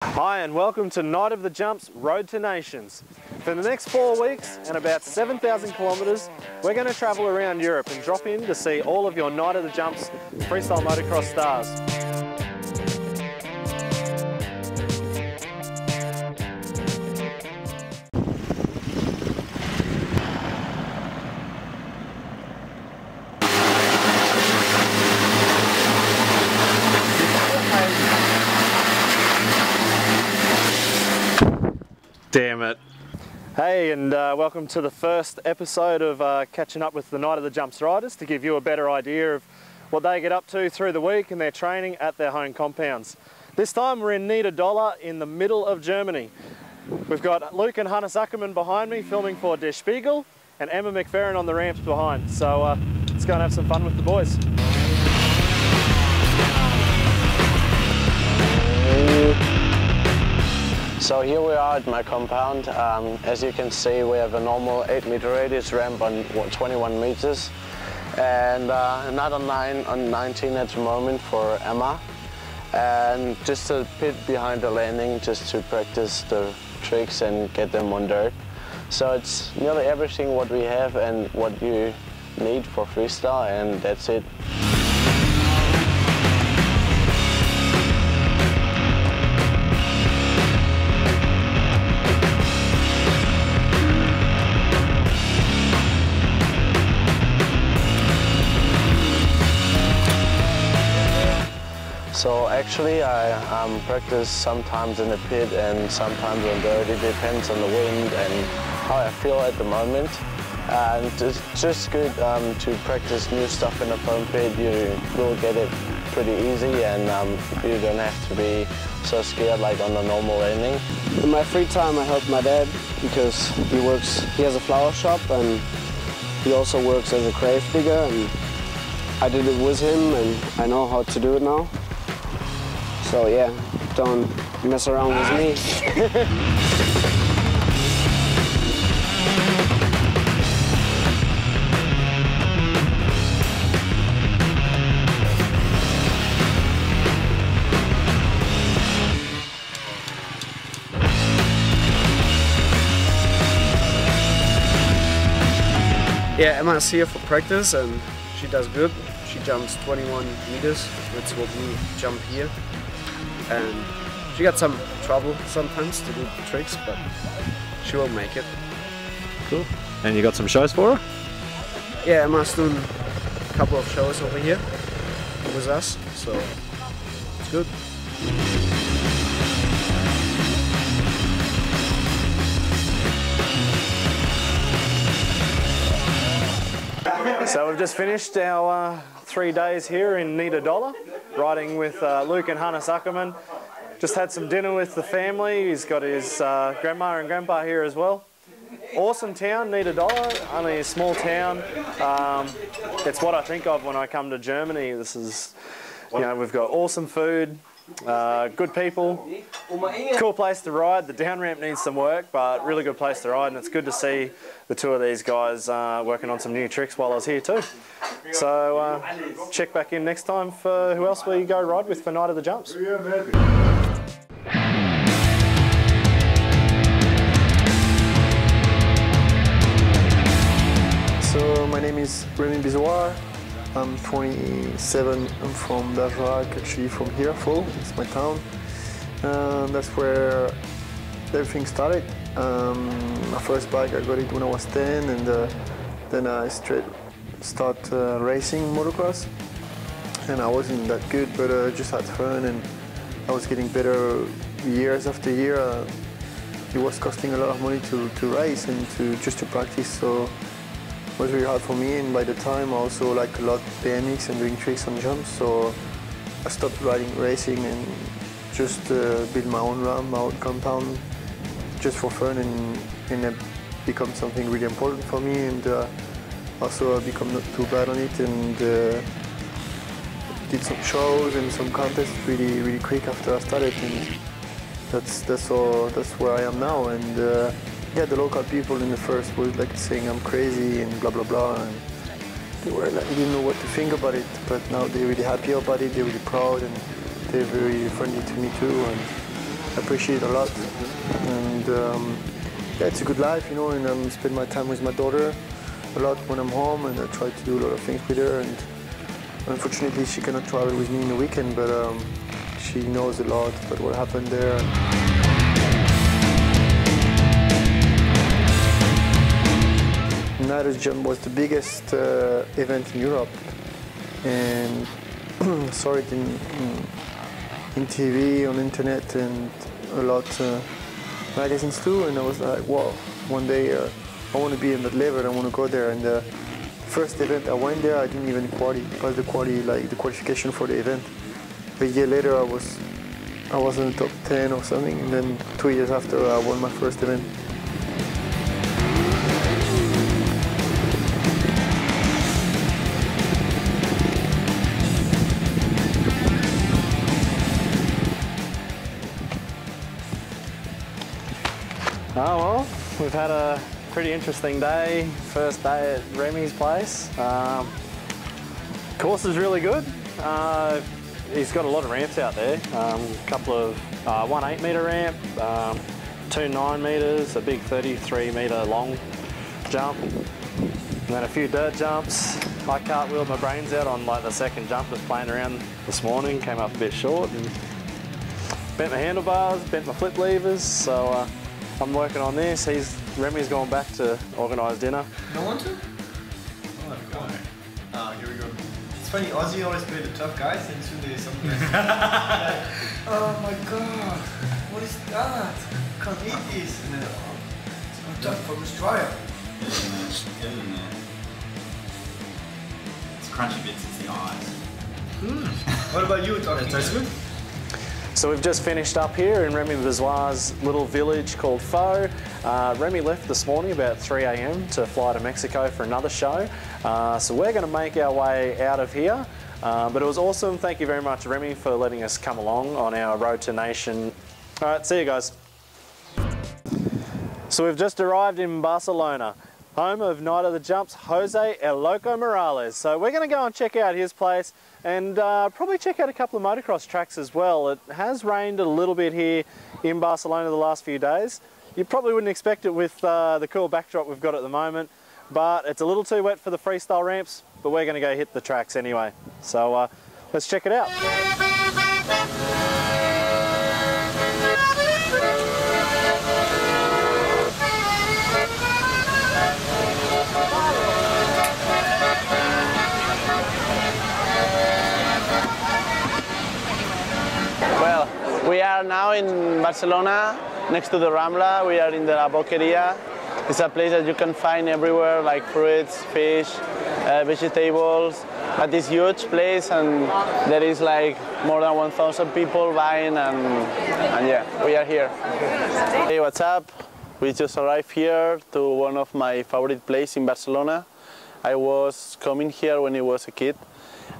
Hi and welcome to Night of the Jumps Road to Nations. For the next 4 weeks and about 7,000 kilometres, we're going to travel around Europe and drop in to see all of your Night of the Jumps freestyle motocross stars. Damn it. Hey, and welcome to the first episode of catching up with the Night of the Jumps riders to give you a better idea of what they get up to through the week and their training at their home compounds. This time we're in Niederdoller in the middle of Germany. We've got Luc and Hannes Ackermann behind me filming for Der Spiegel and Emma McFerrin on the ramps behind. So let's go and have some fun with the boys. So here we are at my compound. As you can see, we have a normal 8-meter radius ramp on 21 meters and another 9 on 19 at the moment for Emma. And just a pit behind the landing just to practice the tricks and get them on dirt. So it's nearly everything what we have and what you need for freestyle, and that's it. So actually I practice sometimes in the pit and sometimes on dirt. It depends on the wind and how I feel at the moment. And it's just good to practice new stuff in the foam pit. You will get it pretty easy and you don't have to be so scared like on the normal landing. In my free time I help my dad because he has a flower shop and he also works as a grave digger, and I did it with him and I know how to do it now. So yeah, don't mess around with me. Yeah, Emma's here for practice and she does good. She jumps 21 meters, that's what we jump here. And she got some trouble sometimes to do the tricks, but she will make it. Cool. And you got some shows for her? Yeah, Emma's doing a couple of shows over here with us, so it's good. So we've just finished our 3 days here in Niederdoller, riding with Luc and Hannes Ackermann. Just had some dinner with the family. He's got his grandma and grandpa here as well. Awesome town, Niederdoller, only a small town. It's what I think of when I come to Germany. This is, you know, we've got awesome food, good people, cool place to ride. The down ramp needs some work, but really good place to ride, and it's good to see the two of these guys working on some new tricks while I was here too. So check back in next time for who else we go ride with for Night of the Jumps. So my name is Remi Bizouard. I'm 27, I'm from Bergerac, actually from here, Full, it's my town. That's where everything started. My first bike, I got it when I was 10, and then I start racing motocross. And I wasn't that good, but I just had fun, and I was getting better years after year. It was costing a lot of money to race and just to practice, so it was really hard for me. And by the time I also like a lot BMX and doing tricks on jumps, so I stopped racing and just build my own ramp, my own compound, just for fun, and it become something really important for me. And also I become not too bad on it, and did some shows and some contests really quick after I started. And that's where I am now. And yeah, the local people in the first was like saying I'm crazy and blah blah blah, and they didn't know what to think about it. But now they're really happy about it. They're really proud, and they're very friendly to me too. And appreciate a lot. And yeah, it's a good life, you know, and I spend my time with my daughter a lot when I'm home, and I try to do a lot of things with her. And unfortunately, she cannot travel with me in the weekend, but she knows a lot about what happened there. Nidus Jump was the biggest event in Europe, and saw it in TV, on internet, and a lot magazines too. And I was like, wow, one day I want to be in that level. I want to go there. And the first event I went there, I didn't even pass the qualification for the event. A year later, I was in the top 10 or something, and then 2 years after, I won my first event. Oh well, we've had a pretty interesting day. First day at Remi's place. Course is really good. He's got a lot of ramps out there. A couple of one 8-metre ramp, 2 9 metres, a big 33-metre long jump, and then a few dirt jumps. I cartwheeled my brains out on like the second jump. Was playing around this morning, came up a bit short, and bent my handlebars, bent my flip levers. So I'm working on this. Remi's gone back to organise dinner. Don't want to? Oh, God. Ah, here we go. It's funny, Aussie always play the tough guys, and soon there's some guys like, oh my God, what is that? I can't eat this. And then, oh, it's not tough from Australia. It's crunchy bits, it's the eyes. What about you talking? That tastes good. So we've just finished up here in Remi Bizouard's little village called Farra. Remi left this morning about 3 a.m. to fly to Mexico for another show. So we're going to make our way out of here. But it was awesome. Thank you very much, Remi, for letting us come along on our Road to Nation. All right, see you guys. So we've just arrived in Barcelona, home of Night of the Jump's José El Loco Miralles. So we're going to go and check out his place and probably check out a couple of motocross tracks as well. It has rained a little bit here in Barcelona the last few days. You probably wouldn't expect it with the cool backdrop we've got at the moment, but it's a little too wet for the freestyle ramps, but we're going to go hit the tracks anyway. So let's check it out. Well, we are now in Barcelona, next to the Rambla. We are in the La Boqueria. It's a place that you can find everywhere, like fruits, fish, vegetables. But it's a huge place, and there is like more than 1,000 people buying, and yeah, we are here. Hey, what's up? We just arrived here to one of my favorite places in Barcelona. I was coming here when I was a kid,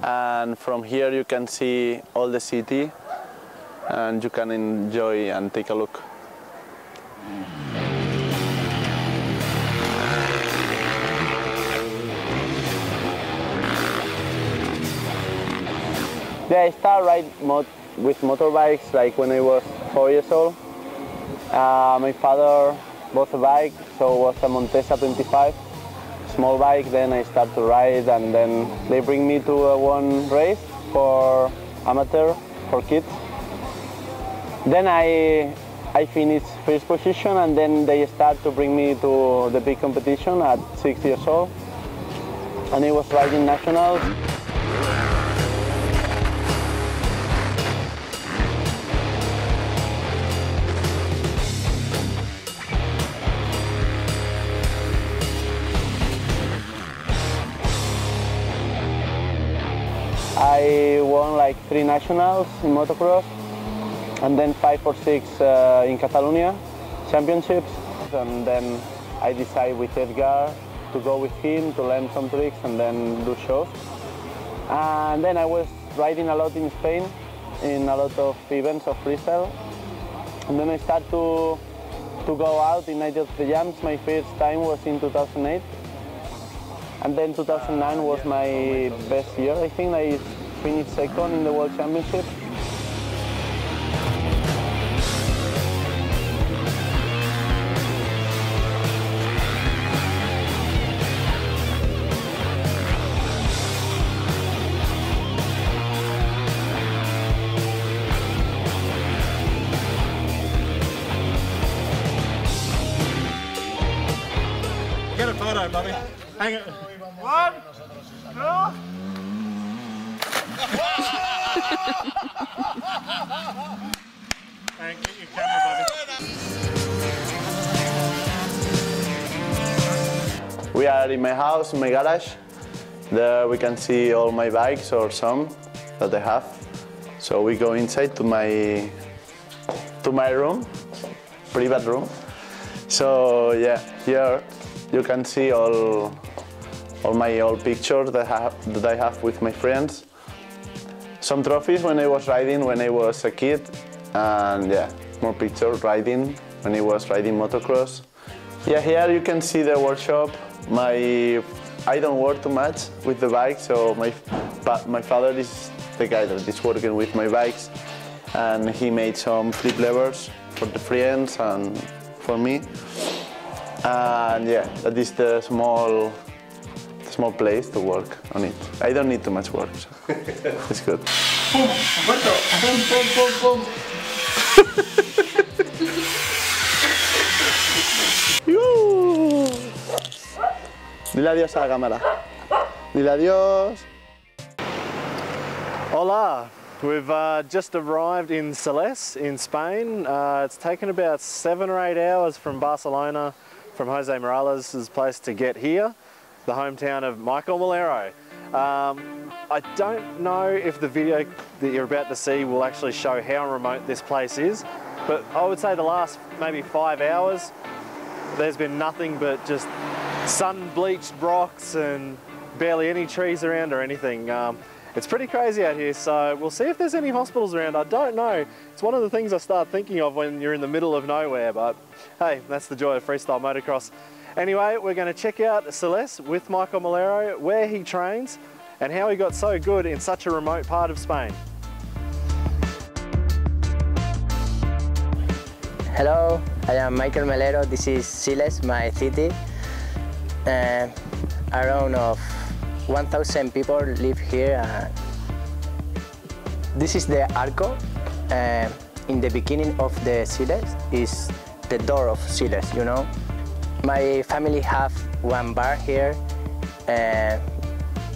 and from here you can see all the city, and you can enjoy and take a look. Yeah, I started with motorbikes like when I was 4 years old. My father bought a bike, so it was a Montesa 25, small bike. Then I started to ride, and then they bring me to one race for amateur, for kids. Then I finished first position, and then they start to bring me to the big competition at 6 years old. And I was riding nationals. I won like 3 nationals in motocross, and then 5 or 6 in Catalonia championships. And then I decided with Edgar to go with him to learn some tricks and then do shows. And then I was riding a lot in Spain in a lot of events of freestyle. And then I started to go out in Night of the Jumps. My first time was in 2008. And then 2009 was my best year. I think I finished second in the World Championship. camera, buddy. Hang it. 1, 2. And get your camera, buddy. We are in my house, in my garage. There we can see all my bikes or some that I have. So we go inside to my room, private room. So yeah, here you can see all my old pictures that I have with my friends. Some trophies when I was riding when I was a kid, and yeah, more pictures riding when I was riding motocross. Yeah, here you can see the workshop. I don't work too much with the bike, so my father is the guy that is working with my bikes, and he made some flip levers for the friends and for me. And yeah, that is the small place to work on it. I don't need too much work, so it's good. Dile adiós a la cámara. Dile adiós. Hola. We've just arrived in Celeste in Spain. It's taken about 7 or 8 hours from Barcelona, from José Miralles' place to get here, the hometown of Maikel Melero. I don't know if the video that you're about to see will actually show how remote this place is, but I would say the last maybe 5 hours, there's been nothing but just sun-bleached rocks and barely any trees around or anything. It's pretty crazy out here, so we'll see if there's any hospitals around. I don't know. It's one of the things I start thinking of when you're in the middle of nowhere, but hey, that's the joy of freestyle motocross. Anyway, we're going to check out Celeste with Maikel Melero, where he trains and how he got so good in such a remote part of Spain. Hello, I am Maikel Melero. This is Celeste, my city. Around of 1,000 people live here. This is the Arco. In the beginning of the Celeste is the door of Celeste, you know. My family have one bar here.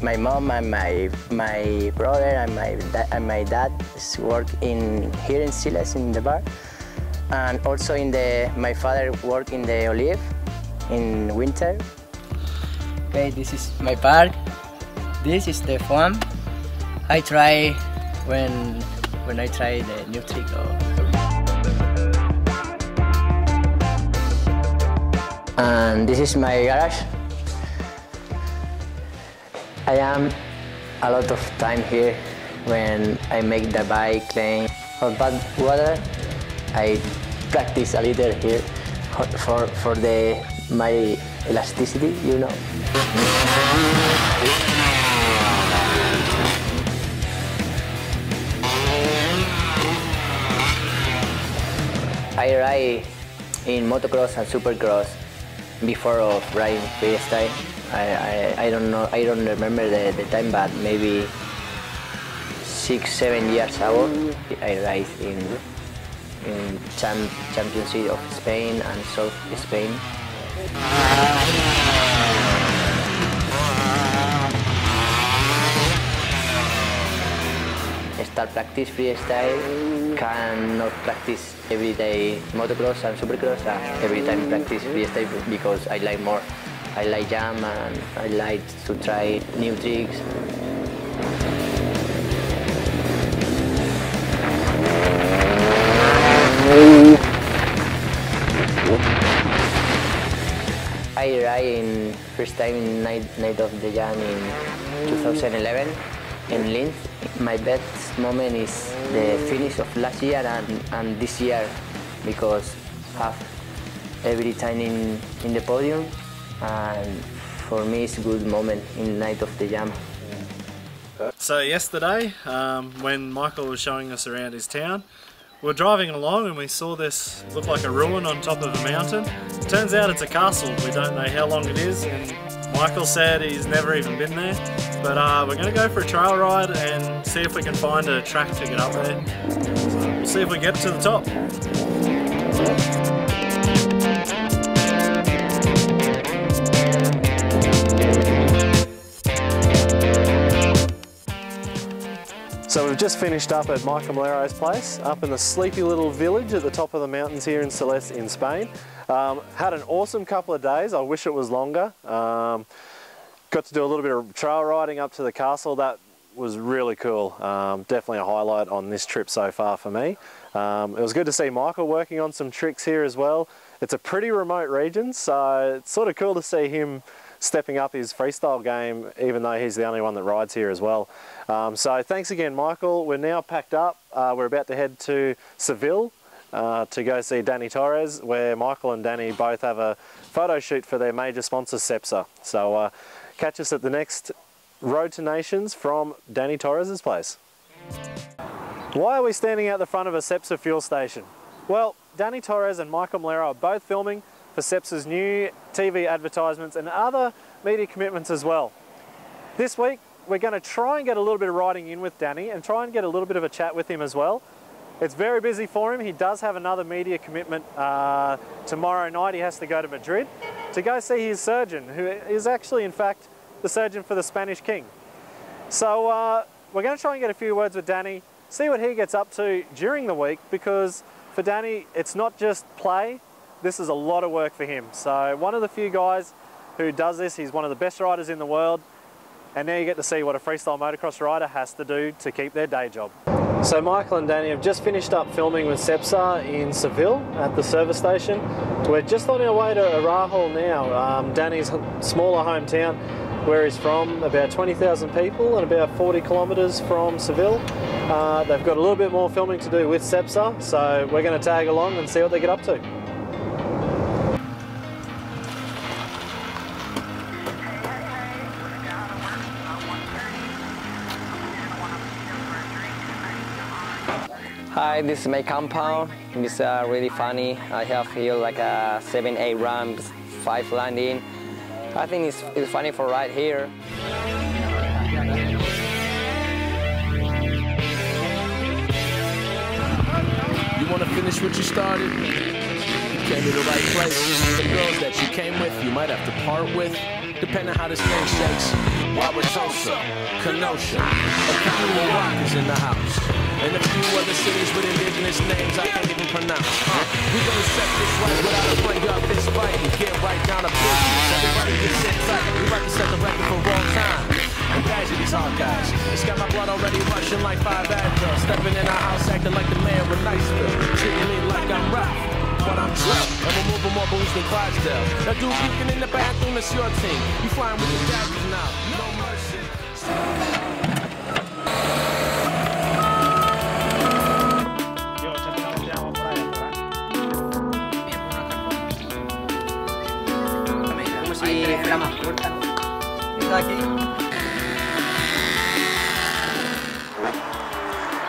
My mom and my brother and my dad work here in Celeste in the bar, and also my father work in the Olive in winter. Okay, this is my park. This is the fun. I try when I try the new trick. And this is my garage. I am a lot of time here when I make the bike clean or bad water. I practice a little here for my elasticity, you know. I ride in motocross and supercross before of riding freestyle. I don't know, I don't remember the time, but maybe 6-7 years ago I ride in Championship of Spain and South Spain. Start practice freestyle, cannot practice every day motocross and supercross, every time practice freestyle because I like more. I like jump and I like to try new tricks. I ride in first time in Night of the Jam in 2011 in Linz. My best moment is the finish of last year and this year because have every time in the podium, and for me it's a good moment in Night of the Jam. So yesterday, when Maikel was showing us around his town, we were driving along and we saw this look like a ruin on top of a mountain. Turns out it's a castle. We don't know how long it is, and Maikel said he's never even been there. But we're going to go for a trail ride and see if we can find a track to get up there. So we'll see if we get to the top. we've just finished up at Maikel Melero's place, up in the sleepy little village at the top of the mountains here in Celeste in Spain. Had an awesome couple of days. I wish it was longer. Got to do a little bit of trail riding up to the castle. That was really cool. Definitely a highlight on this trip so far for me. It was good to see Maikel working on some tricks here as well. It's a pretty remote region, so it's sort of cool to see him stepping up his freestyle game, even though he's the only one that rides here as well. So thanks again, Maikel. We're now packed up. We're about to head to Seville to go see Dany Torres, where Maikel and Dany both have a photo shoot for their major sponsor, Cepsa. So catch us at the next Road to Nations from Dany Torres' place. Why are we standing out the front of a Cepsa fuel station? Well, Dany Torres and Maikel Melero are both filming for Cepsa's new TV advertisements and other media commitments as well. This week, we're going to try and get a little bit of riding in with Dany and try and get a little bit of a chat with him as well. It's very busy for him. He does have another media commitment tomorrow night. He has to go to Madrid to go see his surgeon, who is actually, in fact, the surgeon for the Spanish king. So we're going to try and get a few words with Dany, see what he gets up to during the week, because for Dany, it's not just play. This is a lot of work for him. So one of the few guys who does this, he's one of the best riders in the world, and now you get to see what a freestyle motocross rider has to do to keep their day job. So Maikel and Dany have just finished up filming with Cepsa in Seville at the service station. We're just on our way to Arajal now, Dany's smaller hometown, where he's from, about 20,000 people and about 40 kilometres from Seville. They've got a little bit more filming to do with Cepsa, so we're going to tag along and see what they get up to. Hi, this is my compound. It's really funny. I have here like a 7-8 ramps, 5 landing. I think it's funny for right here. You want to finish what you started? You came to the right place. The girls that you came with, you might have to part with. Depending on how this thing shakes. Wauwatosa, Kenosha, a couple of rockers in the house. And a few other cities with indigenous names I can't even pronounce. We gonna set this right without a bring up this fight and get right down to business. Everybody get sit tight. We about to set the record for all time. I'm passionate, these hard guys. It's got my blood already rushing like 5 Advil. Stepping in our house acting like the man with Niceville. Treating me like I'm rough, but I'm tough. And we're moving more booze than Clydesdale. That dude puking in the bathroom, it's your team. You flying with your daggers now. No mercy.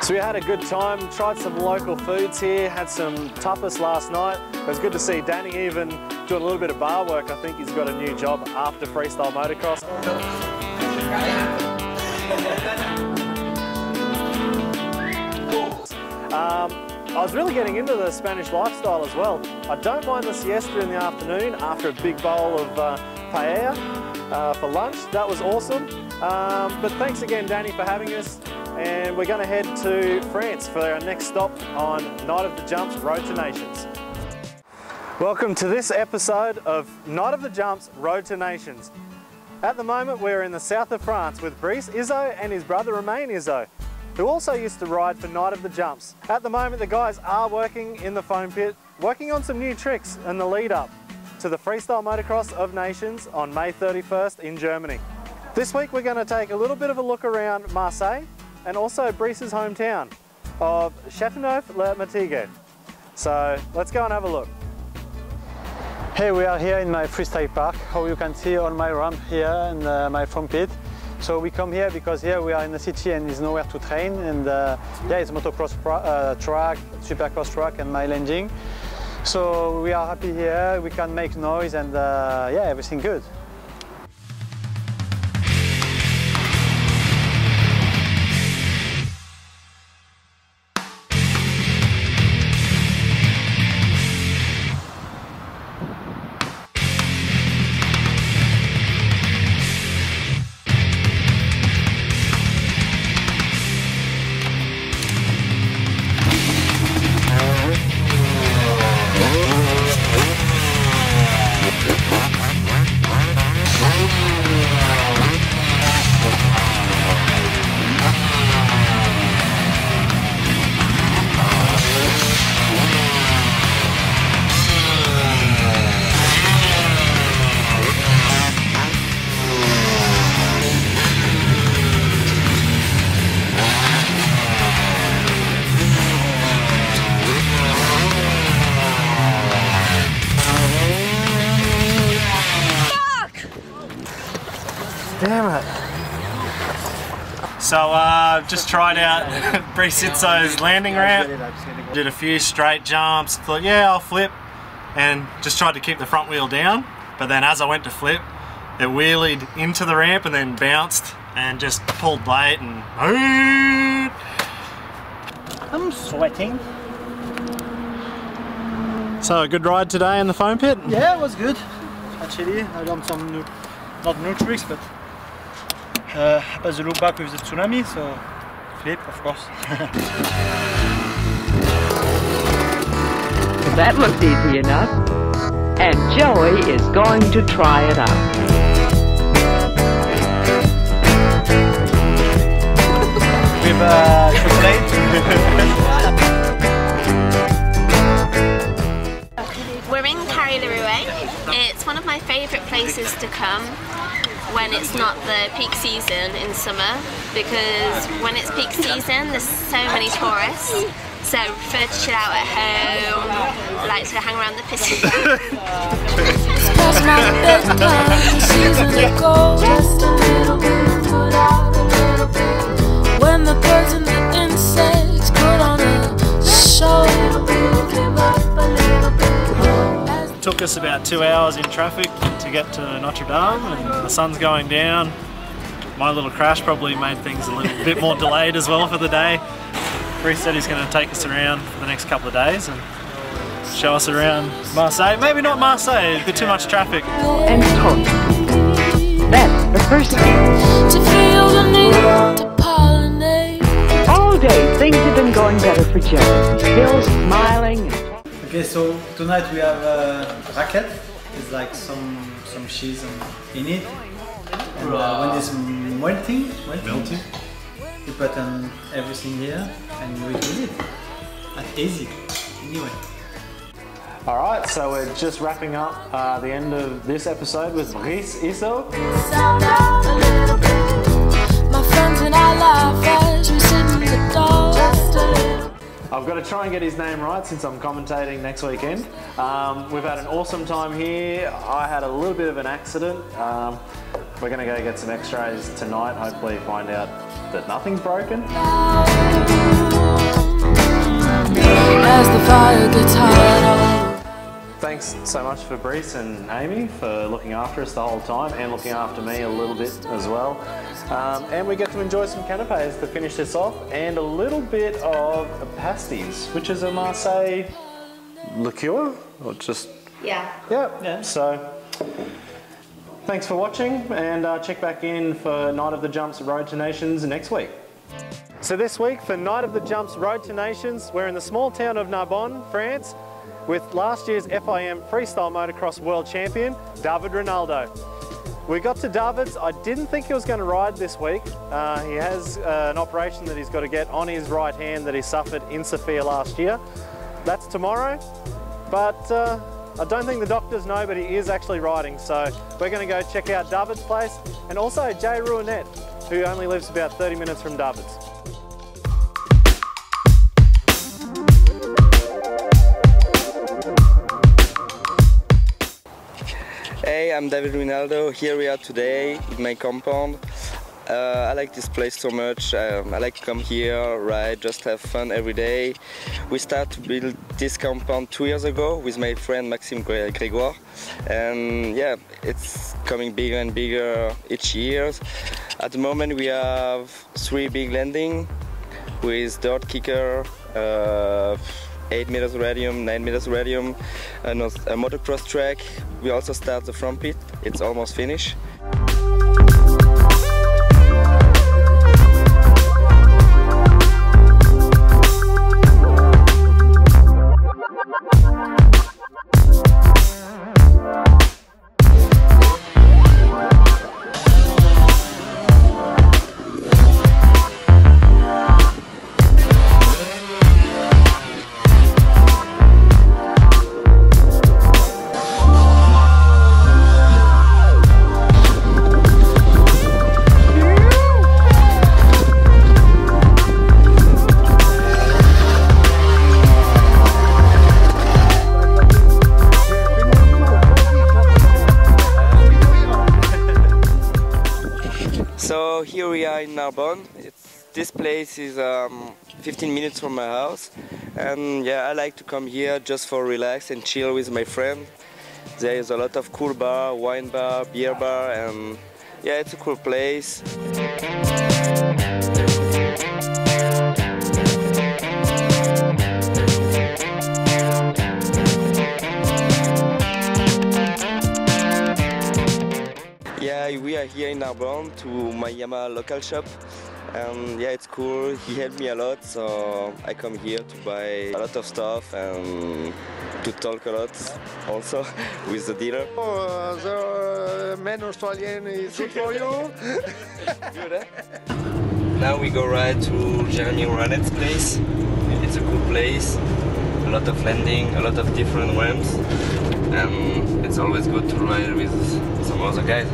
So we had a good time, tried some local foods here, had some tapas last night. It was good to see Dany even doing a little bit of bar work. I think he's got a new job after freestyle motocross. I was really getting into the Spanish lifestyle as well. I don't mind the siesta in the afternoon after a big bowl of paella for lunch. That was awesome. But thanks again, Dany, for having us. And we're going to head to France for our next stop on Night of the Jumps Road to Nations. Welcome to this episode of Night of the Jumps Road to Nations. At the moment, we're in the south of France with Brice Izzo and his brother Remi Izzo, who also used to ride for Night of the Jumps. At the moment, the guys are working in the foam pit, working on some new tricks in the lead up to the Freestyle Motocross of Nations on May 31st in Germany. This week, we're going to take a little bit of a look around Marseille and also Brice's hometown of Châteauneuf-le-Martigues. So let's go and have a look. Hey, we are here in my freestyle park. How you can see on my ramp here and my foam pit. So we come here because here we are in the city and there's nowhere to train. And yeah, it's motocross track, supercross track and my landing. So we are happy here. We can make noise and yeah, everything good. Damn it. So just tried out Brice Izzo's landing ramp. Did a few straight jumps. Thought, yeah, I'll flip. And just tried to keep the front wheel down. But then as I went to flip, it wheelied into the ramp and then bounced and just pulled late and... I'm sweating. So a good ride today in the foam pit? Yeah, it was good. Actually, I done some new, not new tricks, but the loop back with the tsunami, so flip, of course. That looked easy enough, and Joey is going to try it out. With chocolate. We're in Paris-le-Rouet. It's one of my favourite places to come when it's not the peak season in summer, because when it's peak season there's so many tourists, so I prefer to chill out at home, like to hang around the piscine. When the birds and the insects put on a show. Took us about 2 hours in traffic to get to Notre Dame, and the sun's going down. My little crash probably made things a little bit more delayed as well for the day. Brice said he's going to take us around for the next couple of days and show us around Marseille. Maybe not Marseille, a bit too much traffic. And toast. That's the first thing. To feel the need to pollinate. All day things have been going better for Joe. Still smiling. Okay, so tonight we have racket. It's like some cheese in it. And when it's melting, you put everything here and we do it. That's easy. Anyway. Alright, so we're just wrapping up the end of this episode with Brice Izzo. My friends and I laugh as we sit in the dark. I've got to try and get his name right since I'm commentating next weekend. We've had an awesome time here. I had a little bit of an accident. We're going to go get some x-rays tonight, hopefully find out that nothing's broken. As the fire gets hot. Thanks so much for Brice and Amy for looking after us the whole time and looking after me a little bit as well. And we get to enjoy some canapes to finish this off and a little bit of pasties, which is a Marseille liqueur, or just... Yeah. Yeah. So, thanks for watching, and check back in for Night of the Jumps Road to Nations next week. So this week for Night of the Jumps Road to Nations, we're in the small town of Narbonne, France, with last year's FIM Freestyle Motocross World Champion, David Rinaldo. We got to David's. I didn't think he was going to ride this week. He has an operation that he's got to get on his right hand that he suffered in Sofia last year. That's tomorrow, but I don't think the doctors know, but he is actually riding. So we're going to go check out David's place, and also Jay Ruinet, who only lives about 30 minutes from David's. Hey, I'm David Rinaldo. Here we are today in my compound. I like this place so much. I like to come here, ride, just have fun every day. We started to build this compound 2 years ago with my friend Massimo Bianconcini, and yeah, it's coming bigger and bigger each year. At the moment we have 3 big landings with dirt kicker, 8 meters radium, 9 meters radium, and a motocross track. We also start the front pit. It's almost finished. here we are in Narbonne. This place is 15 minutes from my house, and yeah, I like to come here just for relax and chill with my friend. There is a lot of cool bar, wine bar, beer bar, and yeah, it's a cool place. Yeah, we are here in Narbonne to my Yamaha local shop, and yeah, it's cool. He helped me a lot, so I come here to buy a lot of stuff and to talk a lot also with the dealer. Oh, the man Australian is good for you. Good, eh? Now we go right to Remi Bizouard's place. It's a cool place, a lot of landing, a lot of different ramps, and it's always good to ride with some other guys.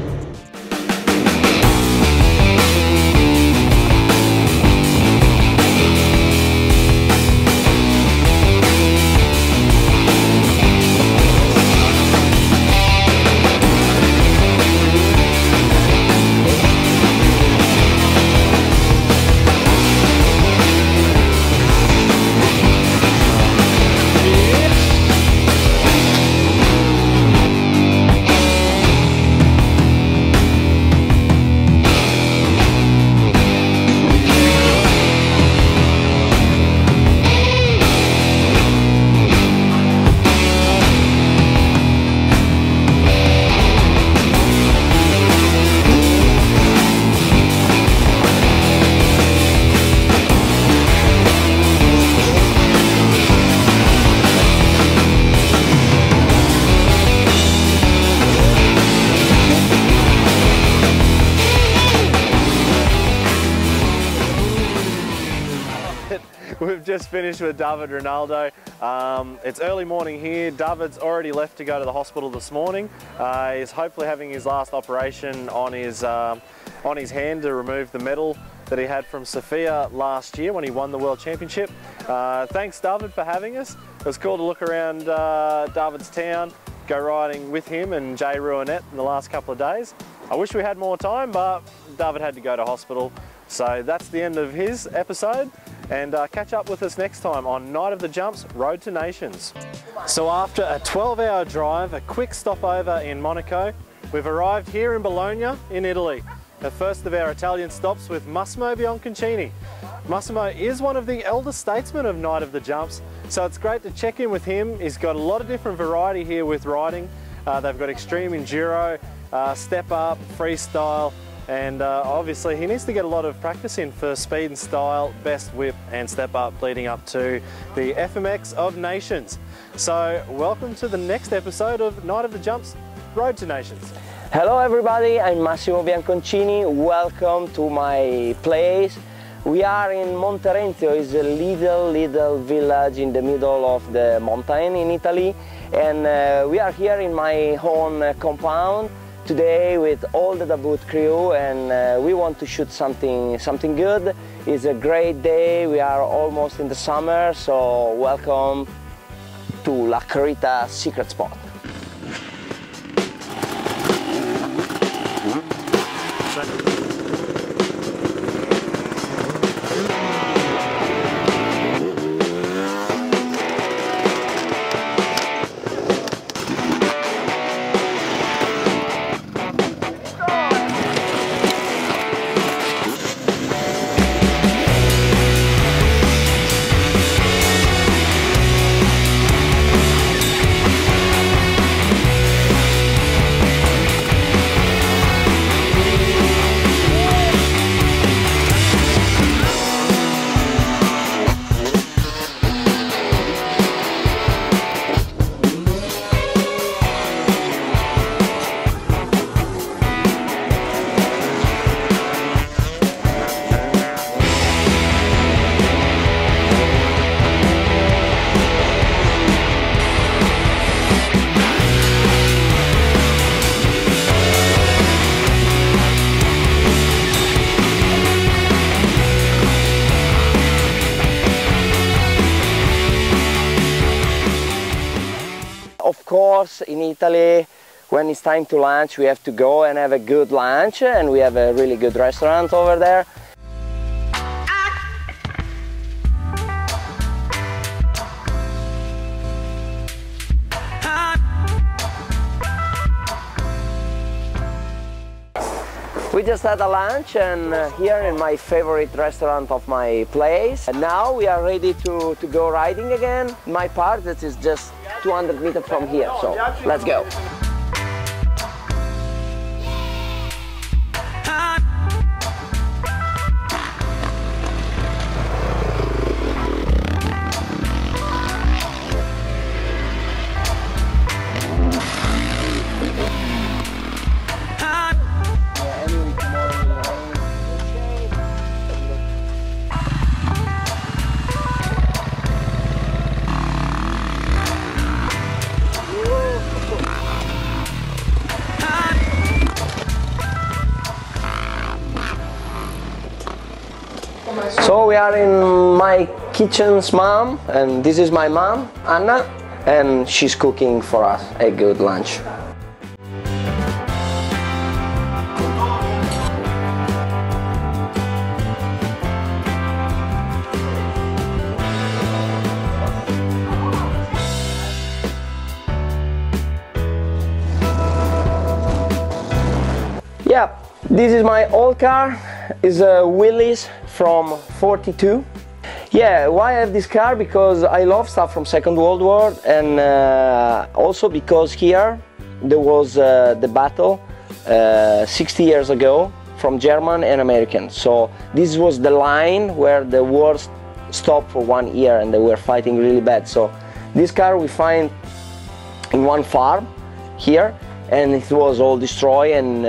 We've just finished with David Rinaldo. It's early morning here. David's already left to go to the hospital this morning. He's hopefully having his last operation on his hand to remove the medal that he had from Sofia last year when he won the World Championship. Thanks, David, for having us. It was cool to look around David's town, go riding with him and Jay Ruinette in the last couple of days. I wish we had more time, but David had to go to hospital. So that's the end of his episode, and catch up with us next time on Night of the Jumps, Road to Nations. So after a 12-hour drive, a quick stopover in Monaco, we've arrived here in Bologna in Italy. The first of our Italian stops with Massimo Bianconcini. Massimo is one of the elder statesmen of Night of the Jumps, so it's great to check in with him. He's got a lot of different variety here with riding. They've got extreme enduro, step up, freestyle, and obviously he needs to get a lot of practice in for speed and style, best whip and step up leading up to the FMX of Nations. So welcome to the next episode of Night of the Jumps, Road to Nations. Hello everybody, I'm Massimo Bianconcini. Welcome to my place. We are in Monterenzio. It's a little village in the middle of the mountain in Italy, and we are here in my own compound today with all the debut crew, and we want to shoot something good. It's a great day. We are almost in the summer, so welcome to La Carita secret spot. Of course, in Italy when it's time to lunch, we have to go and have a good lunch, and we have a really good restaurant over there. We just had a lunch and here in my favorite restaurant of my place. And now we are ready to go riding again. My part, that is just 200 meters from here, so let's go. So we are in my kitchen's mom, and this is my mom, Anna, and she's cooking for us a good lunch. Yeah, this is my old car. It's a Willys from 42. Yeah, why I have this car? Because I love stuff from Second World War, and also because here there was the battle 60 years ago from German and American. So this was the line where the war stopped for 1 year and they were fighting really bad. So this car we find in one farm here, and it was all destroyed, and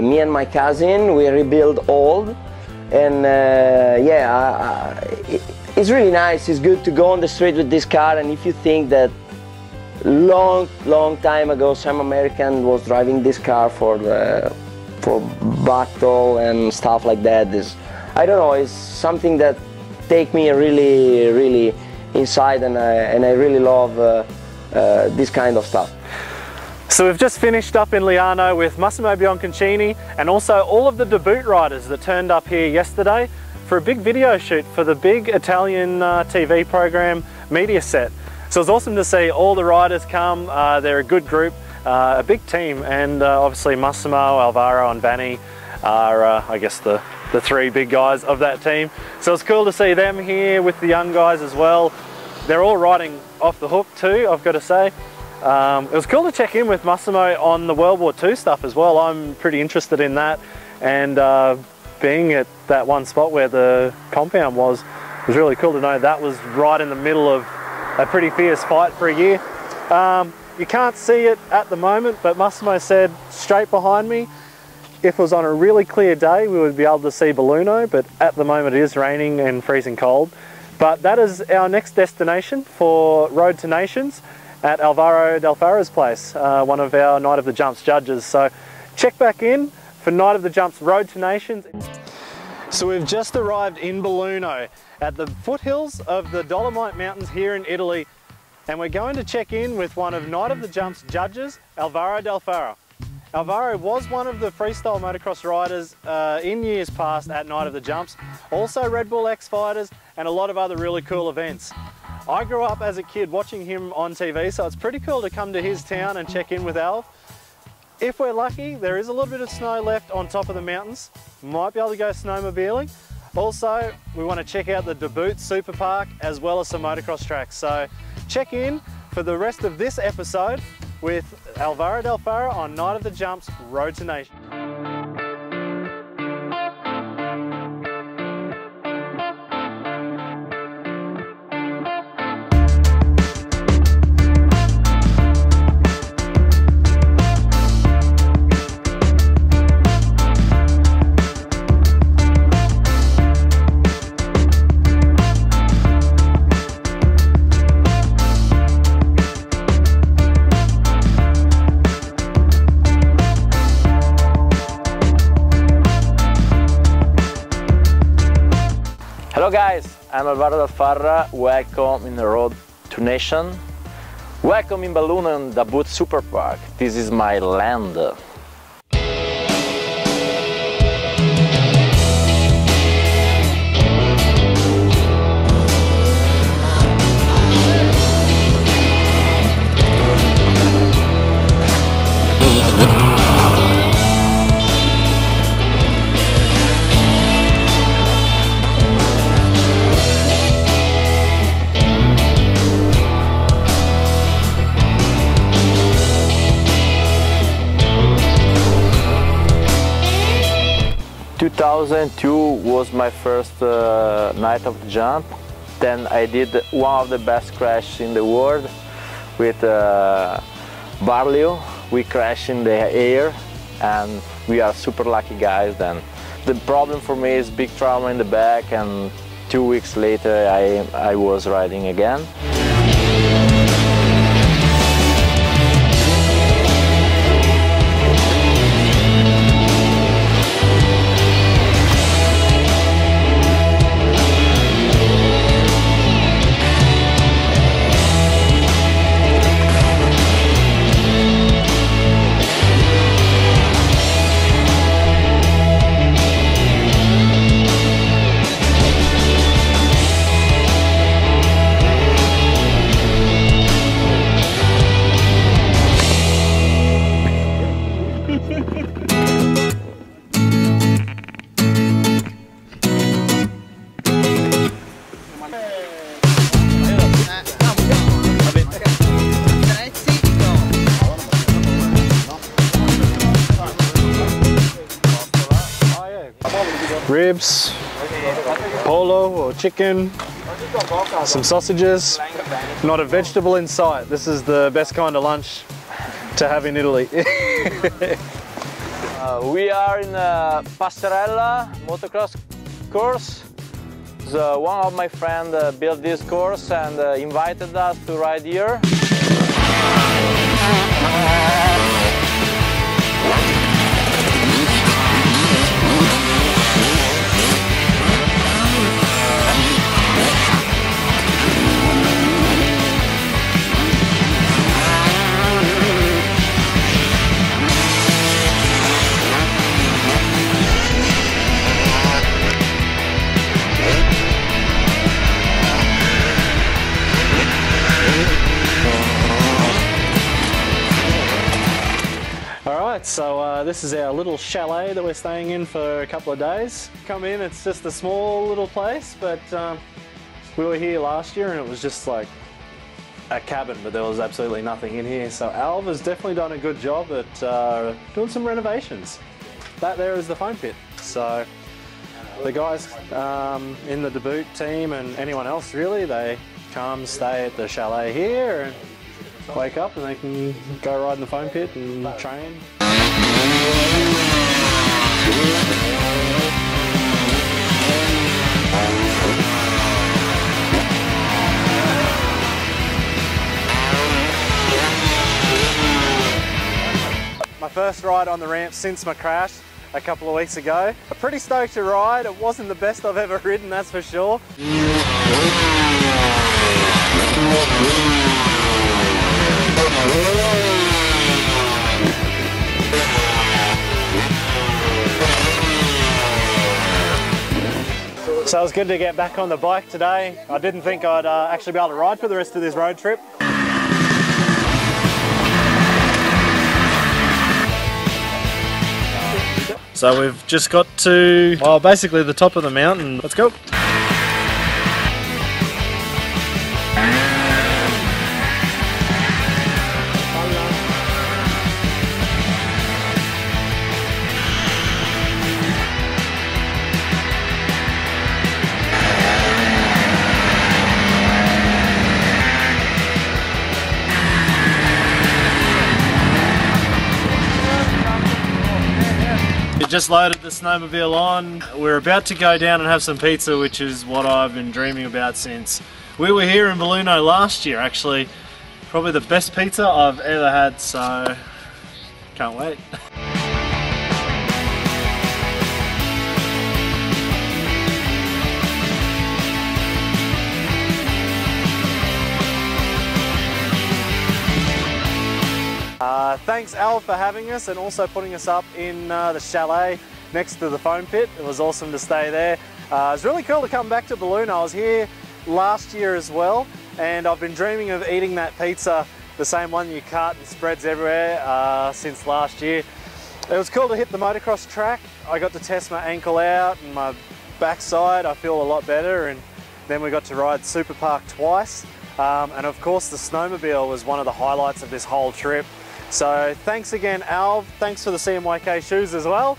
me and my cousin, we rebuilt old, and it's really nice. It's good to go on the street with this car, and if you think that long time ago some American was driving this car for battle and stuff like that, I don't know, it's something that take me really inside, and I really love this kind of stuff. So we've just finished up in Liano with Massimo Bianconcini and also all of the debut riders that turned up here yesterday for a big video shoot for the big Italian TV program Mediaset. So it was awesome to see all the riders come. They're a good group, a big team, and obviously Massimo, Alvarro and Dany are I guess the three big guys of that team. So it's cool to see them here with the young guys as well. They're all riding off the hook too, I've got to say. It was cool to check in with Massimo on the World War II stuff as well. I'm pretty interested in that, and being at that one spot where the compound was really cool to know that was right in the middle of a pretty fierce fight for a year. You can't see it at the moment, but Massimo said straight behind me, if it was on a really clear day, we would be able to see Belluno, but at the moment it is raining and freezing cold. But that is our next destination for Road to Nations, at Alvarro del Farra's place, one of our Night of the Jumps judges. So check back in for Night of the Jumps Road to Nations. So we've just arrived in Belluno at the foothills of the Dolomite Mountains here in Italy, and we're going to check in with one of Night of the Jumps judges, Alvarro del Farra. Alvarro was one of the freestyle motocross riders in years past at Night of the Jumps, also Red Bull X Fighters and a lot of other really cool events. I grew up as a kid watching him on TV, so it's pretty cool to come to his town and check in with Alv. If we're lucky, there is a little bit of snow left on top of the mountains. Might be able to go snowmobiling. Also, we want to check out the Debut Super Park as well as some motocross tracks. So check in for the rest of this episode with Alvarro del Farra on Night of the Jumps Road to Nations. Hello guys, I'm Alvarro del Farra, welcome in the Road to Nation. Welcome in Balloon on the Boot Super Park. This is my land. 2002 was my first night of jump. Then I did one of the best crashes in the world with Barlio. We crashed in the air and we are super lucky guys then. The problem for me is big trauma in the back, and 2 weeks later I was riding again. Ribs, polo or chicken, some sausages, not a vegetable in sight. This is the best kind of lunch to have in Italy. We are in Passerella motocross course. So one of my friends built this course and invited us to ride here. So this is our little chalet that we're staying in for a couple of days. Come in, it's just a small little place, but we were here last year and it was just like a cabin, but there was absolutely nothing in here. So Alv has definitely done a good job at doing some renovations. That there is the foam pit. So the guys in the debut team and anyone else really, they come stay at the chalet here and wake up and they can go ride in the foam pit and train. My first ride on the ramp since my crash a couple of weeks ago. I'm pretty stoked to ride. It wasn't the best I've ever ridden, that's for sure. So it was good to get back on the bike today. I didn't think I'd actually be able to ride for the rest of this road trip. So we've just got to, well, basically the top of the mountain. Let's go. Just loaded the snowmobile on. We're about to go down and have some pizza, which is what I've been dreaming about since we were here in Belluno last year, actually. Probably the best pizza I've ever had, so can't wait. Thanks Al for having us and also putting us up in the chalet next to the foam pit. It was awesome to stay there. It's really cool to come back to Belluno. I was here last year as well, and I've been dreaming of eating that pizza, the same one you cut and spreads everywhere, since last year. It was cool to hit the motocross track. I got to test my ankle out and my backside. I feel a lot better, and then we got to ride Super Park twice. And of course the snowmobile was one of the highlights of this whole trip. So thanks again Al, thanks for the CMYK shoes as well.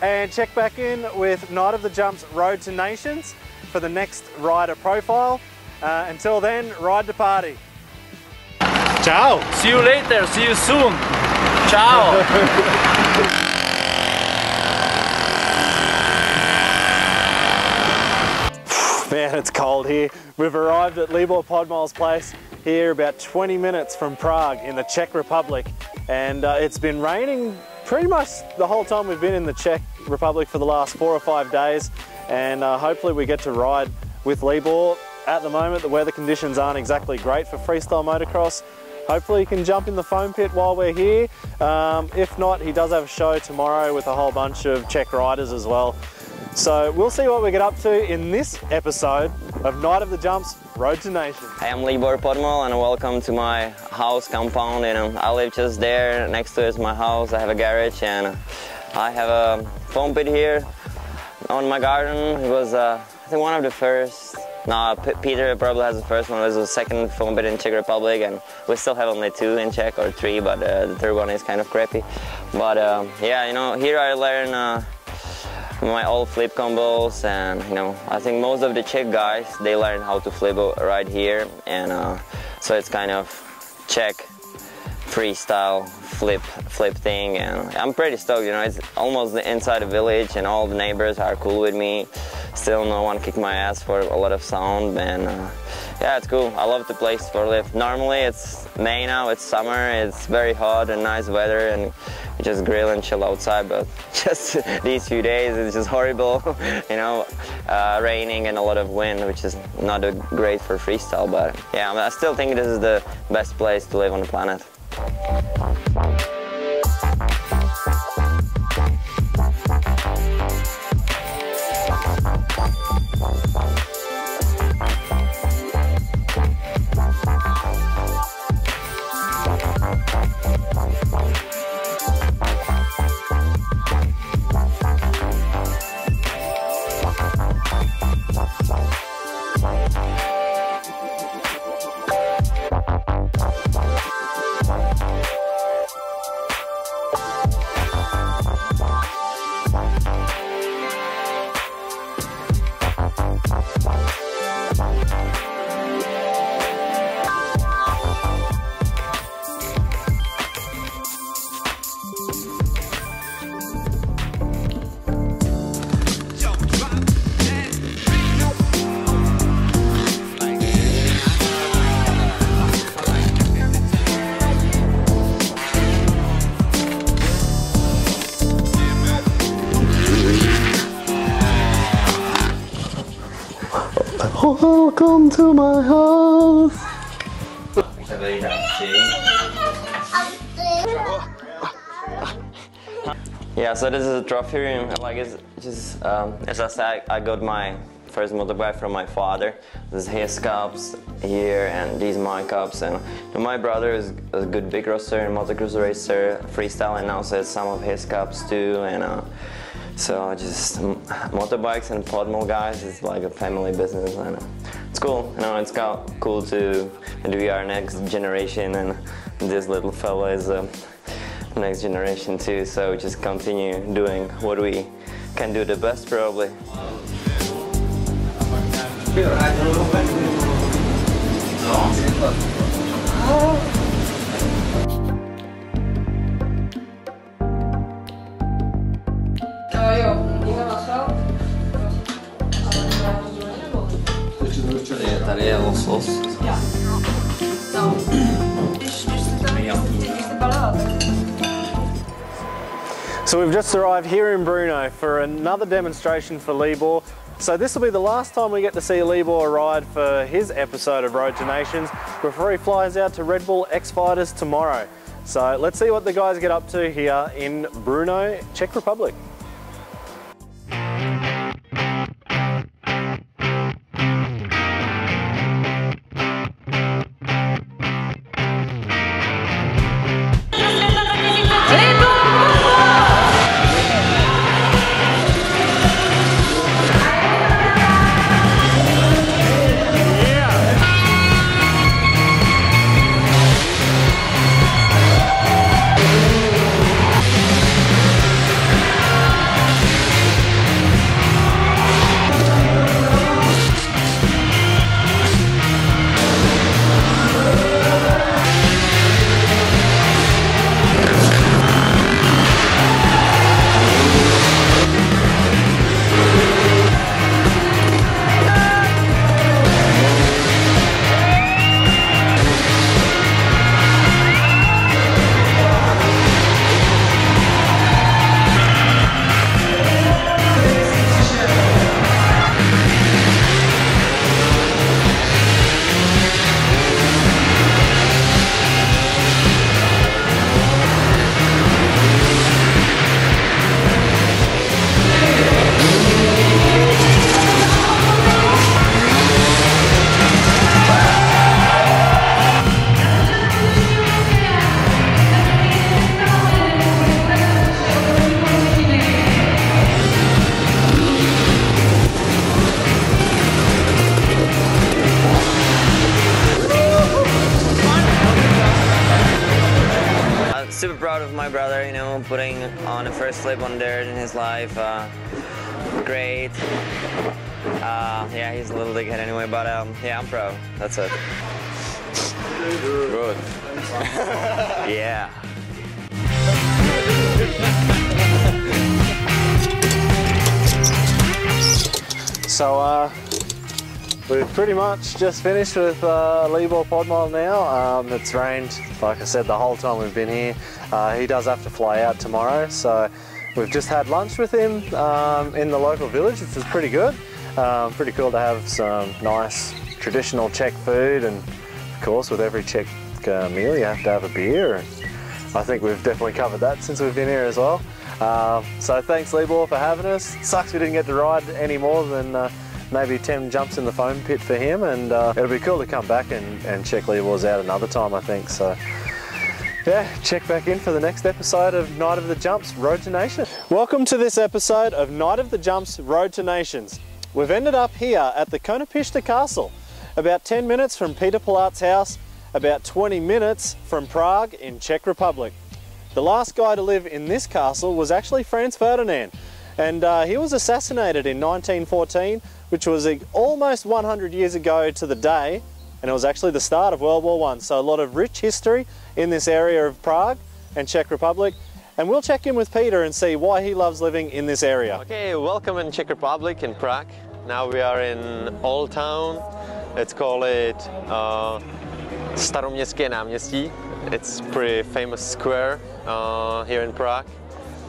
And check back in with Night of the Jumps Road to Nations for the next rider profile. Until then, ride to party. Ciao. See you later, see you soon. Ciao. Man, it's cold here. We've arrived at Libor Podmol's place here about 20 minutes from Prague in the Czech Republic. And it's been raining pretty much the whole time we've been in the Czech Republic for the last 4 or 5 days. And hopefully we get to ride with Libor. At the moment, the weather conditions aren't exactly great for freestyle motocross. Hopefully he can jump in the foam pit while we're here. If not, he does have a show tomorrow with a whole bunch of Czech riders as well. So we'll see what we get up to in this episode of Night of the Jumps Road to Nations. Hi, I'm Libor Podmol and welcome to my house compound. You know, I live just there, next to is my house. I have a garage and I have a foam pit here on my garden. It was I think one of the first. No, Peter probably has the first one. It was the second foam pit in Czech Republic, and we still have only 2 in Czech, or 3, but the third one is kind of crappy. But yeah, you know, here I learn my old flip combos, and you know, I think most of the Czech guys, they learn how to flip right here, and so it's kind of Czech freestyle flip thing, and I'm pretty stoked. You know, it's almost the inside the village, and all the neighbors are cool with me. Still, no one kicked my ass for a lot of sound, and yeah, it's cool. I love the place for live. Normally, it's May now. It's summer. It's very hot and nice weather, and you just grill and chill outside. But just these few days, it's just horrible. You know, raining and a lot of wind, which is not great for freestyle. But yeah, I still think this is the best place to live on the planet. Welcome to my house. Yeah, so this is a trophy room. Like it's just as I said, I got my first motorbike from my father. This is his cups here, and these my cups. And my brother is a good big crosser and motocross racer, freestyle, and also has some of his cups too. And so just motorbikes and Podmol guys is like a family business, and it's cool. You know, it's cool to be our next generation, and this little fella is next generation too. So just continue doing what we can do the best, probably. Tady je losos. So we've just arrived here in Brno for another demonstration for Libor. So this will be the last time we get to see Libor ride for his episode of Road to Nations before he flies out to Red Bull X Fighters tomorrow. So let's see what the guys get up to here in Brno, Czech Republic. Super proud of my brother, you know, putting on the first flip on dirt in his life. Great. Yeah, he's a little dickhead anyway, but yeah, I'm proud. That's it. Good. Yeah. So we've pretty much just finished with Libor Podmol now. It's rained, like I said, the whole time we've been here. He does have to fly out tomorrow, so we've just had lunch with him in the local village, which was pretty good. Pretty cool to have some nice traditional Czech food, and of course with every Czech meal you have to have a beer. I think we've definitely covered that since we've been here as well. So thanks Libor for having us. Sucks we didn't get to ride any more than maybe 10 jumps in the foam pit for him, and it'll be cool to come back and check Libor's out another time, I think. So yeah, check back in for the next episode of Night of the Jumps Road to Nations. Welcome to this episode of Night of the Jumps Road to Nations. We've ended up here at the Konopishta Castle, about 10 minutes from Petr Pilat's house, about 20 minutes from Prague in Czech Republic. The last guy to live in this castle was actually Franz Ferdinand, and he was assassinated in 1914, which was almost 100 years ago to the day, and it was actually the start of World War I. So a lot of rich history in this area of Prague and Czech Republic, and we'll check in with Peter and see why he loves living in this area. Okay, welcome in Czech Republic, in Prague. Now we are in Old Town. Let's call it Staroměstské náměstí. It's a pretty famous square here in Prague.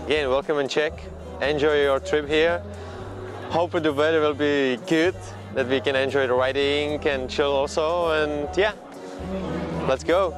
Again, welcome in Czech. Enjoy your trip here. Hope the weather will be good, that we can enjoy the riding and chill also, and yeah, let's go.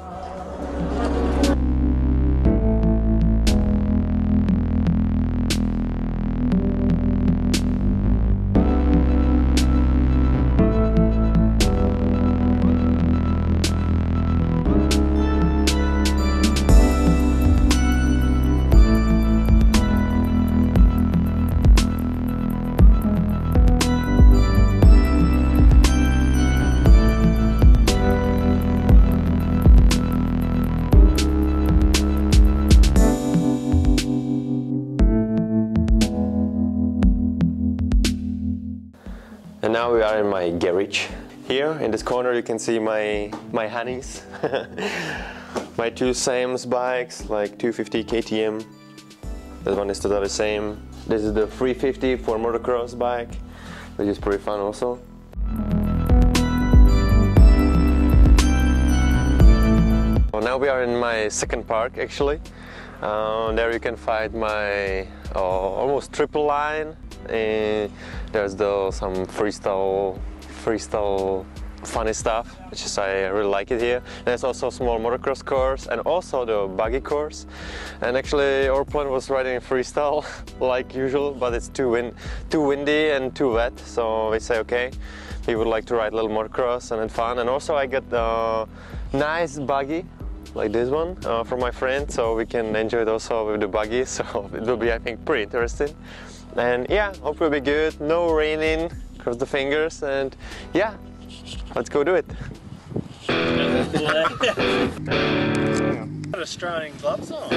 And now we are in my garage. Here in this corner you can see my Hannes. My two Sams bikes, like 250 KTM. That one is totally the same. This is the 350 for motocross bike, which is pretty fun also. Well, now we are in my second park actually. There you can find my almost triple line. There's some freestyle funny stuff, which is I really like it here. And there's also a small motocross course and also the buggy course. And actually our plan was riding in freestyle like usual, but it's too windy and too wet, so we say okay, we would like to ride a little motocross and have fun. And also I got a nice buggy like this one from my friend, so we can enjoy it also with the buggy, so it will be, I think, pretty interesting. And yeah, hope it will be good, no raining, cross the fingers, and yeah, let's go do it. Got Australian gloves on.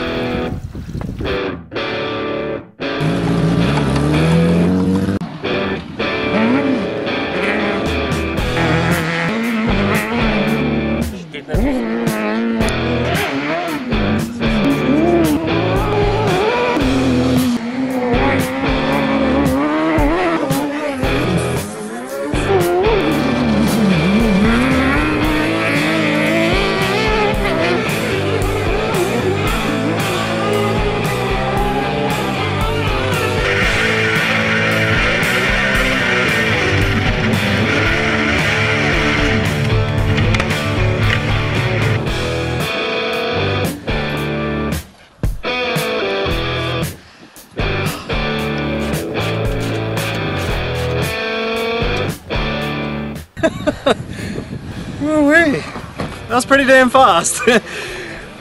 That was pretty damn fast.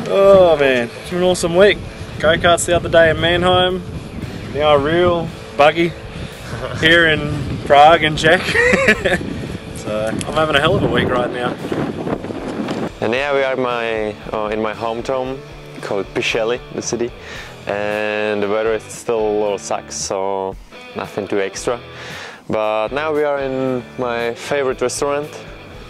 Oh man, it's been an awesome week. Go-karts the other day in Mannheim, now a real buggy here in Prague and Czech. So I'm having a hell of a week right now. And yeah, we are in my hometown called Pišely, the city, and the weather is still a little sucks, so nothing too extra. But now we are in my favorite restaurant,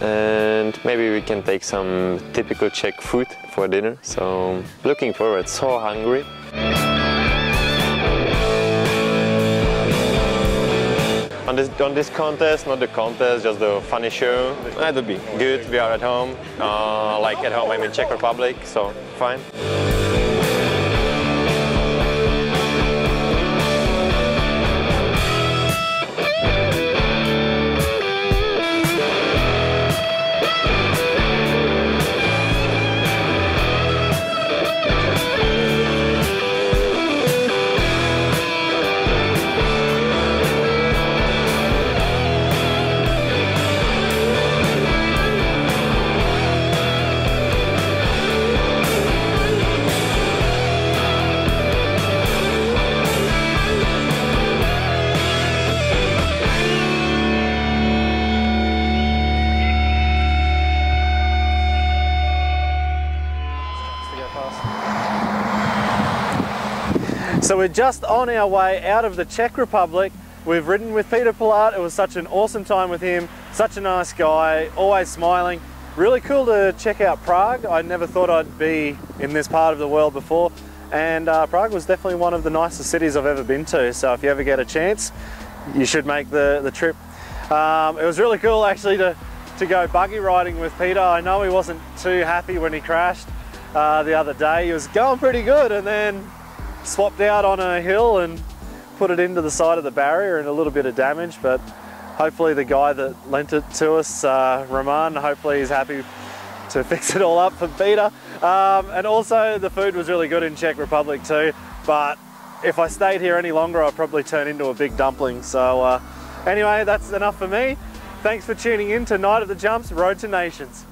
and maybe we can take some typical Czech food for dinner, so looking forward, so hungry. On this contest, not the contest, just the funny show, that'll be good. We are at home, like at home I'm in Czech Republic, so fine. So we're just on our way out of the Czech Republic. We've ridden with Petr Pilat. It was such an awesome time with him. Such a nice guy, always smiling. Really cool to check out Prague. I never thought I'd be in this part of the world before. And Prague was definitely one of the nicest cities I've ever been to. So if you ever get a chance, you should make the trip. It was really cool actually to go buggy riding with Petr. I know he wasn't too happy when he crashed the other day. He was going pretty good and then swapped out on a hill and put it into the side of the barrier and a little bit of damage, but hopefully the guy that lent it to us, Roman, hopefully he's happy to fix it all up for Petr. And also the food was really good in Czech Republic too, but if I stayed here any longer I'd probably turn into a big dumpling. So anyway, that's enough for me. Thanks for tuning in to Night of the Jumps, Road to Nations.